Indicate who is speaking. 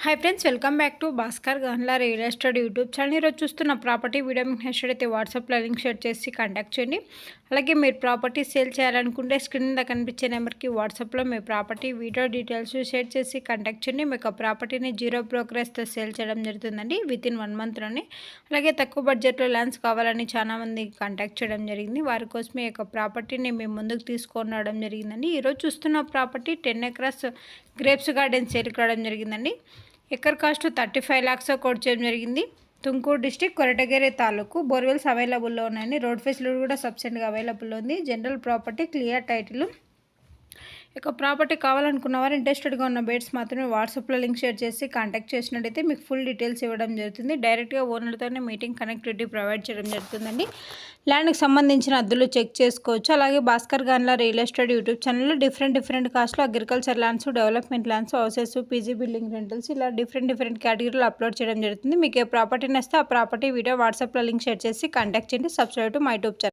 Speaker 1: Hi friends, welcome back to Bhaskar Gahanla real estate YouTube channel. ఈరోజు చూస్తున్న property video మీకు నచ్చినట్లయితే వాట్సాప్లో లింక్ షేర్ చేసి కాంటాక్ట్ చేయండి. అలాగే మీరు ప్రాపర్టీ సేల్ చేయాలనుకుంటే స్క్రీన్ మీద కనిపించే నెంబర్కి వాట్సాప్లో మీ ప్రాపర్టీ వీడియో డీటెయిల్స్ షేర్ చేసి కాంటాక్ట్ చేయండి. మీకు ఆ ప్రాపర్టీని జీరో బ్రోకరేజ్తో సేల్ చేయడం జరుగుతుందండి వితిన్ 1 మంత్లోనే. అలాగే తక్కువ బడ్జెట్లో ల్యాండ్స్ కావాలని చాలామంది కాంటాక్ట్ చేయడం జరిగింది. వారి కోసమే ఈ యొక్క ప్రాపర్టీని మేము ముందుకు తీసుకొని రావడం జరిగిందండి. ఈరోజు చూస్తున్న ప్రాపర్టీ 10 ఎకరాస్ గ్రేప్స్ గార్డెన్ సేల్కి రావడం జరిగిందండి. ఎకర్ కాస్ట్ 35 lakhs కోట్ చేయడం జరిగింది. తుమ్కూరు డిస్టిక్, కొరటగెరే తాలూకు. బోర్వెల్స్ అవైలబుల్లో ఉన్నాయండి. రోడ్ ఫెసిలిటీ కూడా సబ్సిడెంట్గా అవైలబుల్ ఉంది. General property, clear title. ఇక ప్రాపర్టీ కావాలనుకున్న వారు ఇంట్రెస్టెడ్గా ఉన్న బేట్స్ మాత్రమే వాట్సాప్లో లింక్ షేర్ చేసి కాంటాక్ట్ చేసినట్టయితే మీకు ఫుల్ డీటెయిల్స్ ఇవ్వడం జరుగుతుంది. డైరెక్ట్గా ఓనర్తోనే మీటింగ్ కనెక్టివిటీ ప్రొవైడ్ చేయడం జరుగుతుందండి. ల్యాండ్కి సంబంధించిన అద్దులు చెక్ చేసుకోవచ్చు. అలాగే Bhaskar Gahanla real estate YouTube ఛానల్లో డిఫరెంట్ కాస్ట్లో agriculture lands, development lands, houses, PG building rentals ఇలా డిఫరెంట్ కేటగిరీలో అప్లోడ్ చేయడం జరుగుతుంది. మీకు ఏ ప్రాపర్టీ నచ్చితే ఆ ప్రాపర్టీ వీడియో వాట్సాప్లో లింక్ షేర్ చేసి కాంటాక్ట్ చేయండి. Subscribe to my YouTube channel.